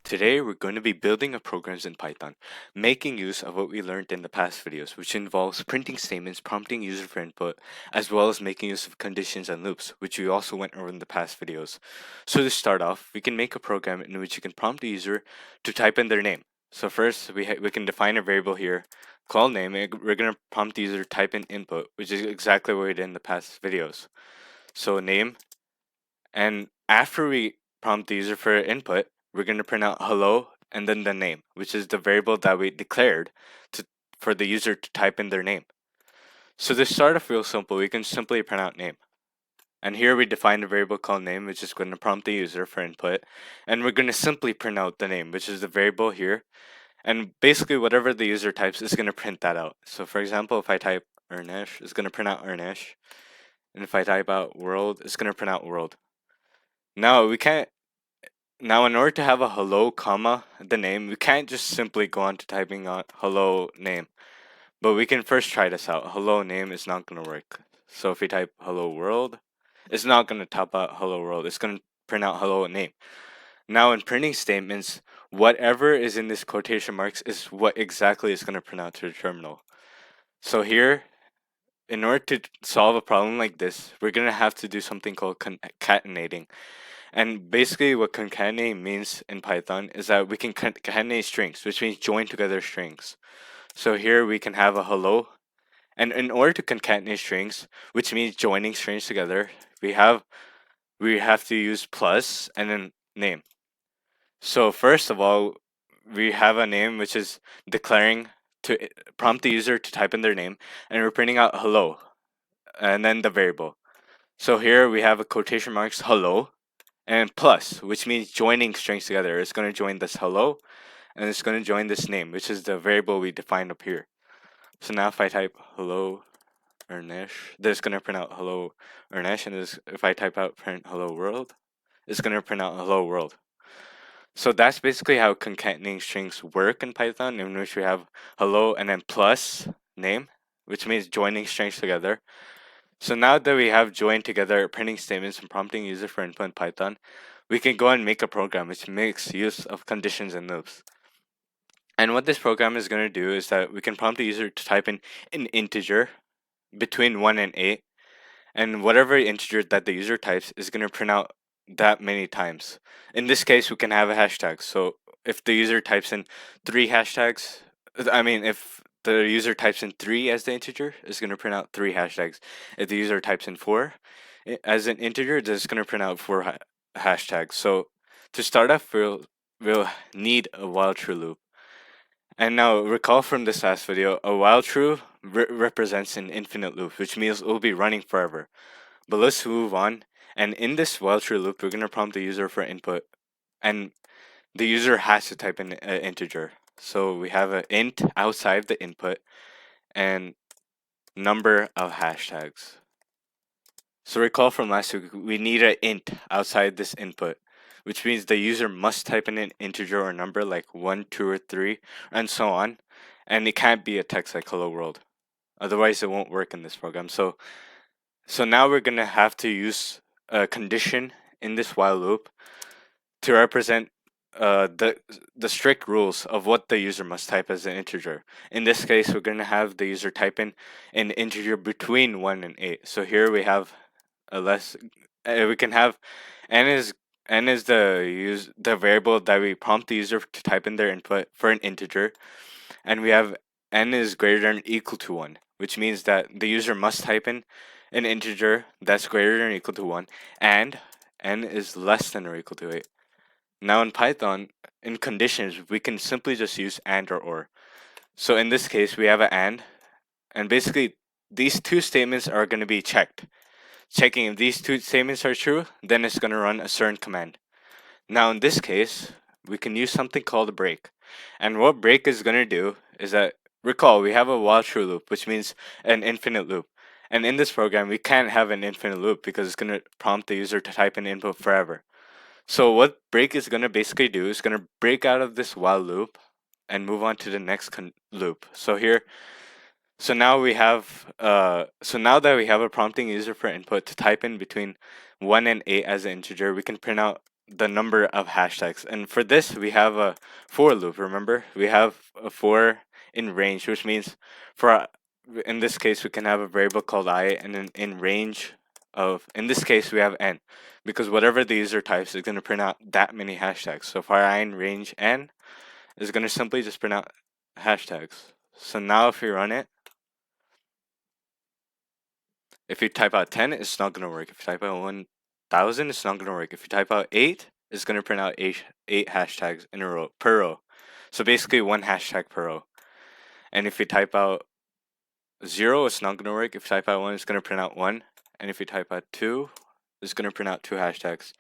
Today, we're going to be building a programs in Python, making use of what we learned in the past videos, which involves printing statements, prompting user for input, as well as making use of conditions and loops, which we also went over in the past videos. So to start off, we can make a program in which you can prompt the user to type in their name. So first, we can define a variable here called name. We're going to prompt the user to type in input, which is exactly what we did in the past videos. So name, and after we prompt the user for input, we're going to print out hello and then the name, which is the variable that we declared for the user to type in their name. So to start off real simple, we can simply print out name. And here we define a variable called name, which is going to prompt the user for input. And we're going to simply print out the name, which is the variable here. And basically whatever the user types is going to print that out. So for example, if I type Arnesh, it's going to print out Arnesh. And if I type out world, it's going to print out world. Now in order to have a hello comma the name, we can't just simply go on to typing out hello name. But we can first try this out. Hello name is not going to work. So if we type hello world, it's not going to type out hello world. It's going to print out hello name. Now in printing statements, whatever is in this quotation marks is what exactly is going to print out to the terminal. So here, in order to solve a problem like this, we're going to have to do something called concatenating. And basically what concatenate means in Python is that we can concatenate strings, which means join together strings. So here we can have a hello. And in order to concatenate strings, which means joining strings together, we have to use plus and then name. So first of all, we have a name which is declaring to prompt the user to type in their name, and we're printing out hello and then the variable. So here we have a quotation marks hello and plus, which means joining strings together. It's going to join this hello, and it's going to join this name, which is the variable we defined up here. So now if I type hello Arnesh, this is going to print out hello Arnesh, and if I type out print hello world, it's going to print out hello world. So that's basically how concatenating strings work in Python, in which we have hello and then plus name, which means joining strings together. So now that we have joined together printing statements and prompting user for input in Python, we can go and make a program which makes use of conditions and loops. And what this program is going to do is that we can prompt the user to type in an integer between 1 and 8, and whatever integer that the user types is going to print out that many times. In this case, we can have a hashtag. So if the user types in 3 hashtags, if the user types in 3 as the integer, it's going to print out 3 hashtags. If the user types in 4 as an integer, it's going to print out 4 hashtags. So to start off, we'll need a while true loop. And now recall from this last video, a while true represents an infinite loop, which means it will be running forever. But let's move on. And in this while true loop, we're going to prompt the user for input. And the user has to type in an integer. So we have an int outside the input and number of hashtags. So recall from last week, we need an int outside this input, which means the user must type in an integer or number like 1, 2, or 3, and so on. And it can't be a text like hello world. Otherwise, it won't work in this program. So now we're going to have to use a condition in this while loop to represent the strict rules of what the user must type as an integer. In this case, we're going to have the user type in an integer between 1 and 8. So here we have we can have n is the variable that we prompt the user to type in their input for an integer, and we have n is greater than or equal to 1, which means that the user must type in an integer that's greater than or equal to 1, and n is less than or equal to 8. Now in Python, in conditions, we can simply just use and or. So in this case, we have an and basically these two statements are going to be checked. Checking if these two statements are true, then it's going to run a certain command. Now in this case, we can use something called a break. And what break is going to do is that, recall, we have a while true loop, which means an infinite loop. And in this program, we can't have an infinite loop because it's going to prompt the user to type in input forever. So what break is going to basically do is going to break out of this while loop and move on to the next loop. So now we have now that we have a prompting user for input to type in between 1 and 8 as an integer, we can print out the number of hashtags. And for this, we have a for loop. Remember, we have a for in range, which means in this case, we can have a variable called I, and then in range of, in this case, we have n, because whatever the user types is going to print out that many hashtags. So for I in range n is going to simply just print out hashtags. So now if we run it, if you type out 10, it's not going to work. If you type out 1000, it's not going to work. If you type out 8, it's going to print out eight hashtags in a row per row. So basically one hashtag per row. And if you type out 0, it's not going to work. If you type out 1, it's going to print out 1. And if you type out 2, it's going to print out 2 hashtags.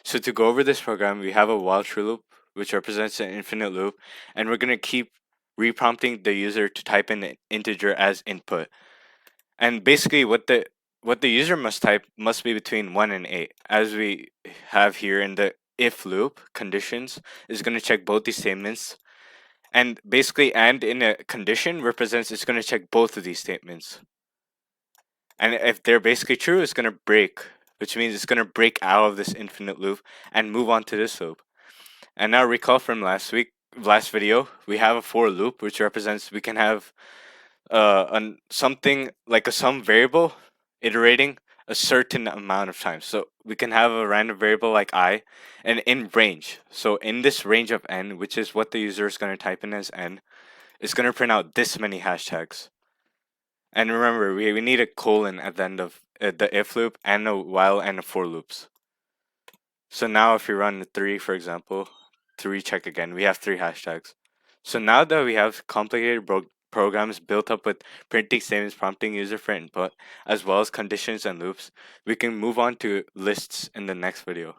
So to go over this program, we have a while true loop, which represents an infinite loop. And we're going to keep reprompting the user to type in an integer as input. And basically what the user must type must be between 1 and 8. As we have here in the if loop, conditions is going to check both these statements. And basically and in a condition represents it's going to check both of these statements. And if they're basically true, it's going to break, which means it's going to break out of this infinite loop and move on to this loop. And now recall from last video, we have a for loop, which represents we can have something like a sum variable iterating a certain amount of times. So we can have a random variable like I, and in range. So in this range of n, which is what the user is going to type in as n, it's going to print out this many hashtags. And remember, we need a colon at the end of the if loop and a while and a for loops. So now if we run 3, for example, to recheck again, we have 3 hashtags. So now that we have complicated programs built up with printing statements prompting user for input, as well as conditions and loops, we can move on to lists in the next video.